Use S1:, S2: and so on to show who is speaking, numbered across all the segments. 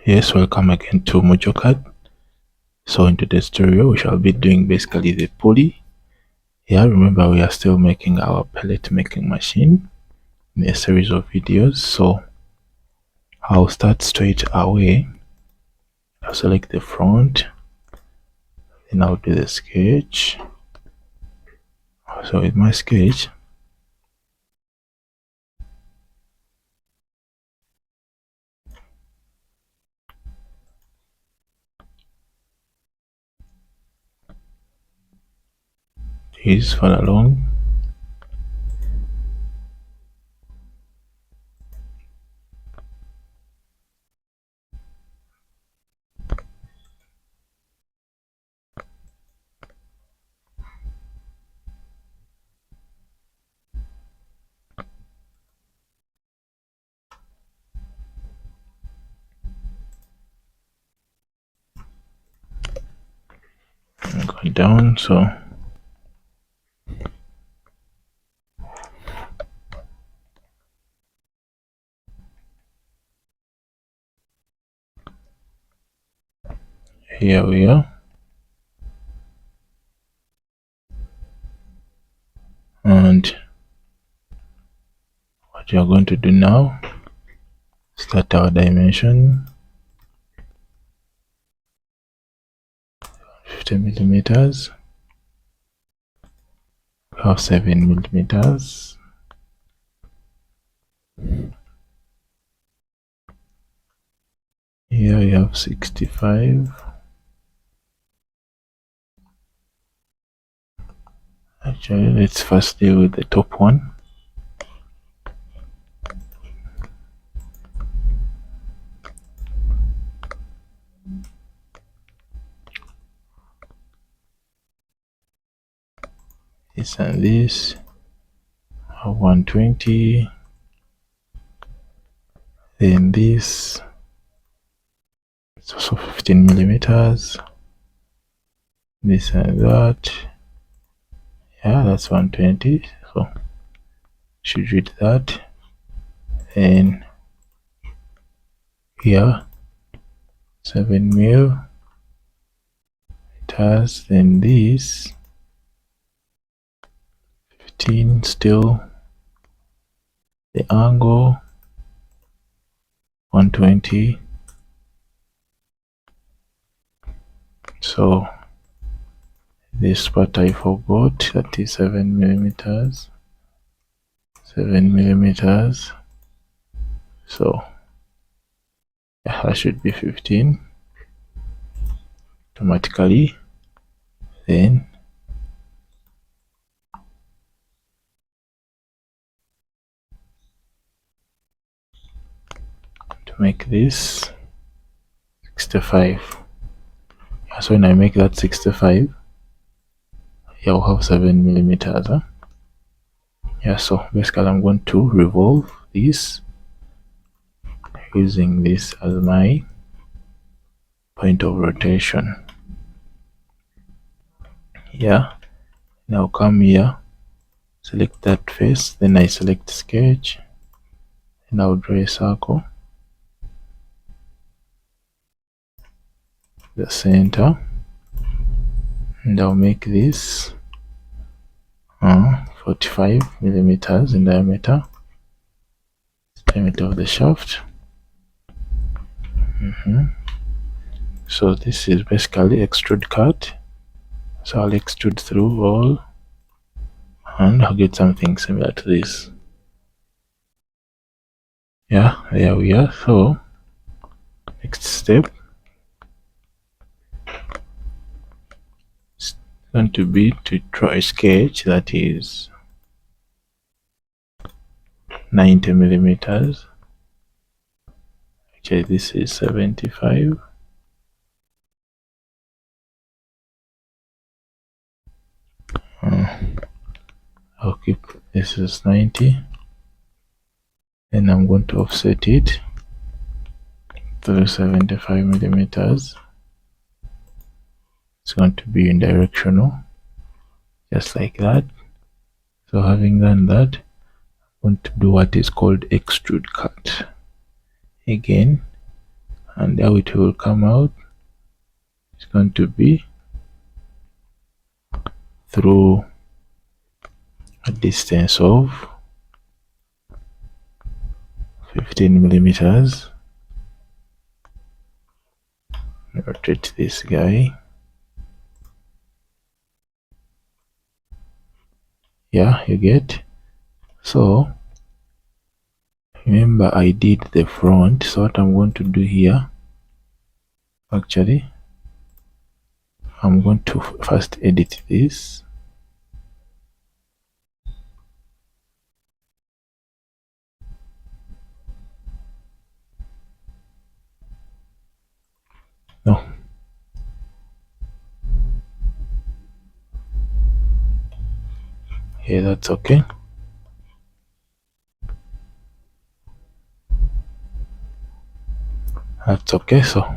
S1: Yes, welcome again to MojoCAD. So in today's tutorial, we shall be doing basically the pulley. Yeah, remember we are still making our pellet making machine in a series of videos. So I'll start straight away. I'll select the front, then I'll do the sketch. So with my sketch, please follow along. I'm going down, so here we are. And what we are going to do now, start our dimension, 50 millimeters. We have 7 millimeters. Here we have 65. Actually, let's first deal with the top one. This and this are 120. Then this, it's also 15 millimeters. This and that, yeah, that's 120. So should read that. Then here 7 millimeters. Then this 15 still. The angle 120. So this part I forgot, that is 7 millimeters. 7 millimeters. So yeah, that should be 15 automatically. Then to make this 65. Yeah, so when I make that 65, yeah, I'll have 7 millimeters. Yeah, so basically I'm going to revolve this using this as my point of rotation. Yeah, now come here, select that face, then I select sketch, and I'll draw a circle, the center, and I'll make this 45 millimeters in diameter of the shaft. So this is basically extrude cut. So I'll extrude through all, and I'll get something similar to this. Yeah, there we are. So next step is going to be to draw a sketch that is 90 millimeters. Actually, this is 75. I'll keep this is 90, and I'm going to offset it through 75 millimeters. It's going to be in directional, just like that. So having done that, I'm going to do what is called extrude cut. Again, and how it will come out is going to be through a distance of 15 millimeters. Rotate this guy. Yeah, you get. So remember I did the front, so what I'm going to do here, actually I'm going to first edit this. No, yeah, that's okay. That's okay. So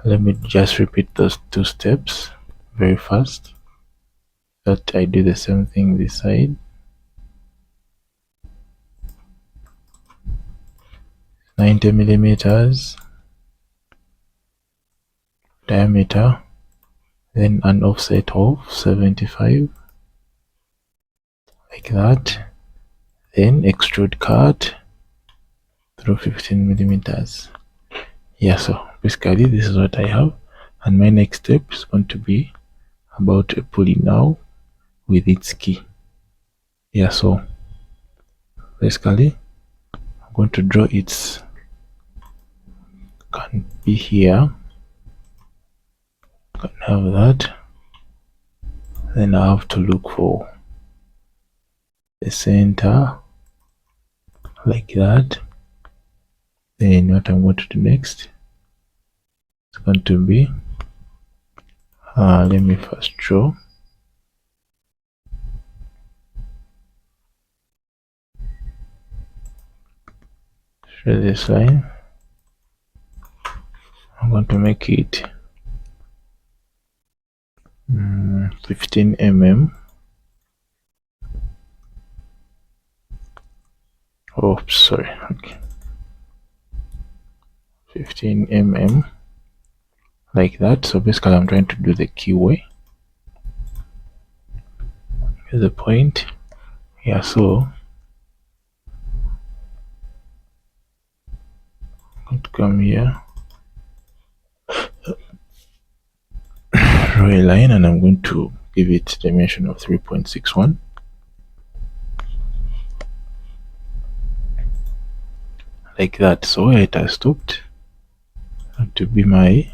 S1: let me just repeat those two steps very fast, that I do the same thing this side. 90 millimeters diameter, then an offset of 75, like that, then extrude cut through 15 millimeters. Yeah, so basically this is what I have, and my next step is going to be about a pulley now with its key. Yeah, so basically I'm going to draw its, can be here, can have that, then I have to look for the center like that. Then what I'm going to do next is going to be let me first draw this line. I'm going to make it 15 mm. Oh, sorry. Okay, 15 mm, like that. So basically I'm trying to do the keyway. Here's the point. Yeah, so I'm going to come here, draw a line, and I'm going to give it dimension of 3.61, like that. So where it has stopped to be my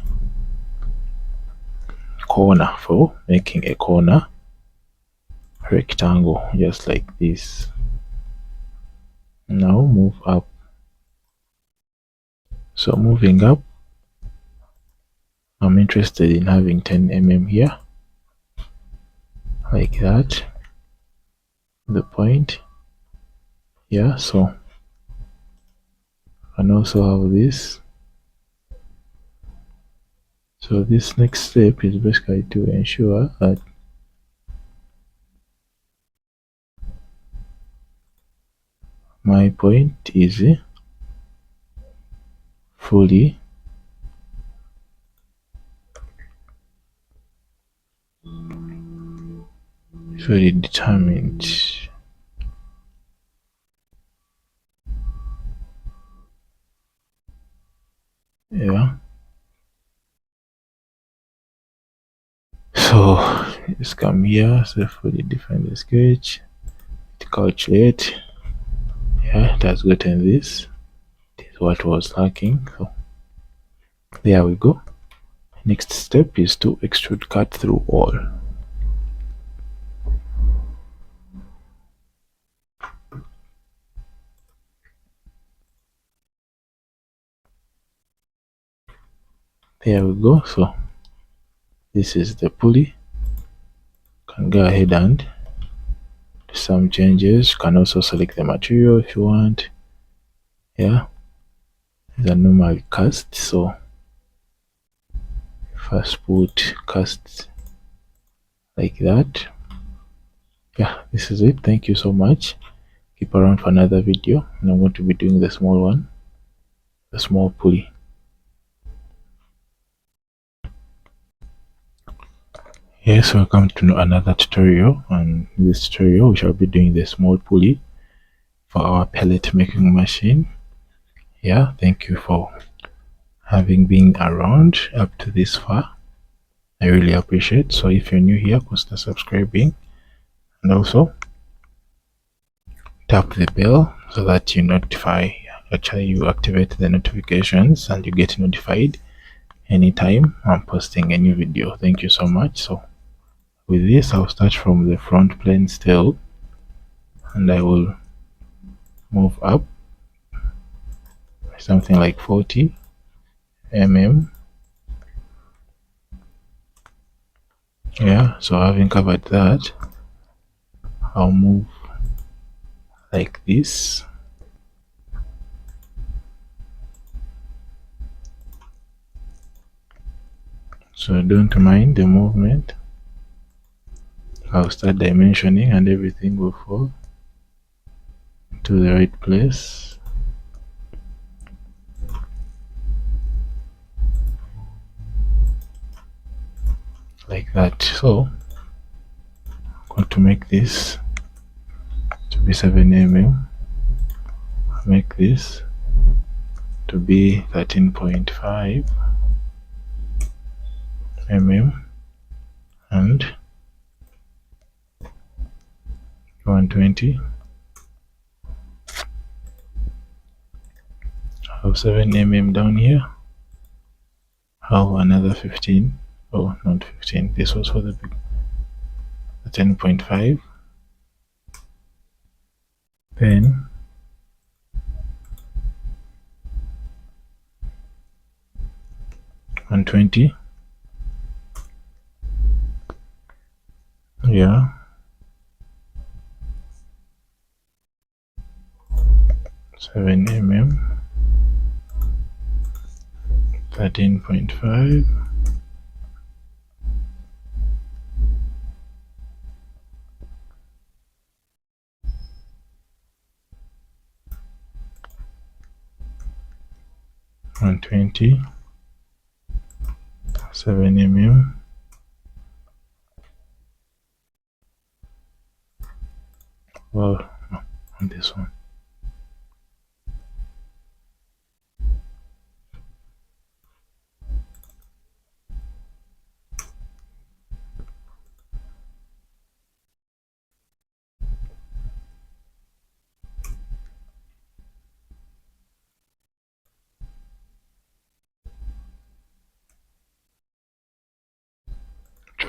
S1: corner for making a corner rectangle, just like this. Now move up. So moving up, I'm interested in having 10 mm here, like that, the point. Yeah, so I can also have this. So this next step is basically to ensure that my point is fully determined. Yeah, so just come here, so fully define the sketch, calculate. Yeah, it has gotten this. This is what was lacking. So there we go. Next step is to extrude cut through all. There we go. So this is the pulley. Can go ahead and do some changes. You can also select the material if you want. Yeah, it's a normal cast, so first put cast like that. Yeah, this is it. Thank you so much. Keep around for another video, and I'm going to be doing the small one, the small pulley. Yes, welcome to another tutorial. And in this tutorial we shall be doing the small pulley for our pellet making machine. Yeah, thank you for having been around up to this far. I really appreciate. So if you're new here, consider subscribing and also tap the bell so that you activate the notifications and you get notified anytime I'm posting a new video. Thank you so much. So with this, I'll start from the front plane still, and I will move up something like 40 mm. Yeah, so having covered that, I'll move like this. So don't mind the movement. I'll start dimensioning and everything will fall to the right place. Like that. So I'm going to make this to be 7 mm. Make this to be 13.5 mm and 120. I have 7 mm down here. How another 15? Oh, not 15. This was for the big 10.5. Then 120. Yeah. 7 mm. 13.5. And 20. 7 mm. Well, no, on this one.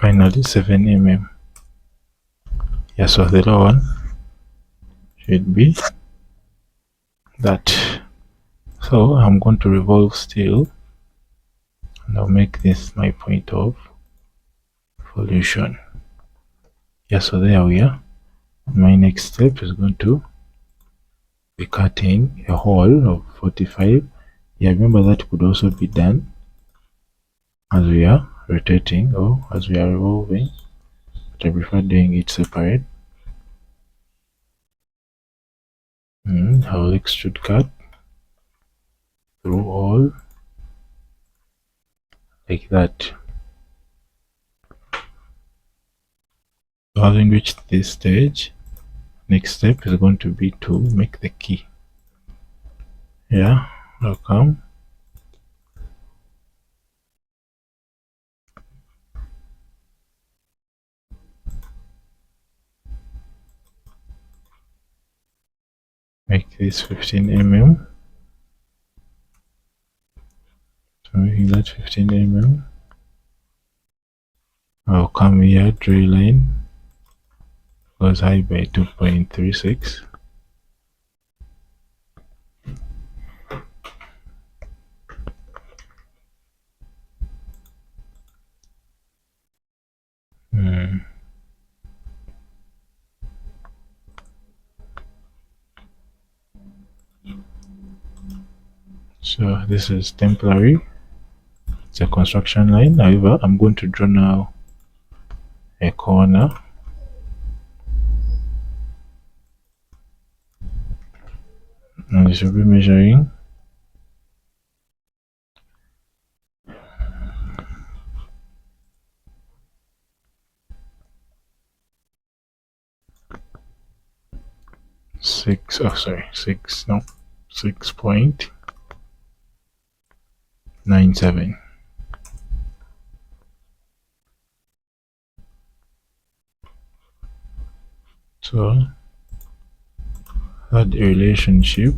S1: Finally 7 mm. Yeah, so the lower one should be that. So I'm going to revolve still, and I'll make this my point of solution. Yeah, so there we are. My next step is going to be cutting a hole of 45. Yeah, remember that could also be done as we are rotating or as we are revolving, but I prefer doing it separate. I will extrude cut through all like that. So having reached this stage, next step is going to be to make the key. Yeah, I'll come. Make this 15 mm. So making that 15 mm. I'll come here, draw a line, goes high by 2.36. So this is temporary. It's a construction line. However, I'm going to draw now a corner. And we should be measuring 6.97. So add a relationship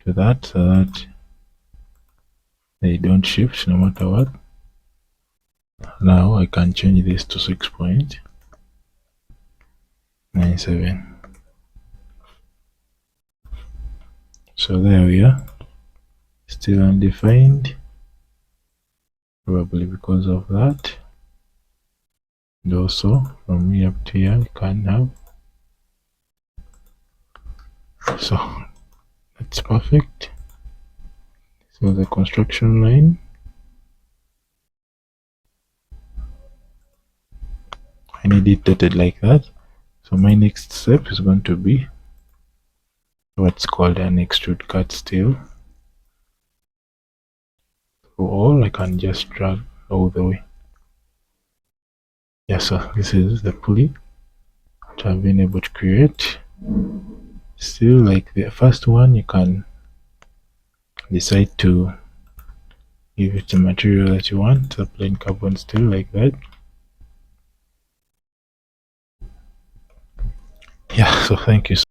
S1: to that so that they don't shift no matter what. Now I can change this to 6.97. So there we are. Still undefined, probably because of that. And also from here up to here we can have. So that's perfect. So the construction line, I need it dotted like that. So my next step is going to be what's called an extrude cut steel. For all, I can just drag all the way. Yeah, so this is the pulley that I've been able to create. Still, like the first one, you can decide to give it the material that you want, the plain carbon steel like that. Yeah, so thank you.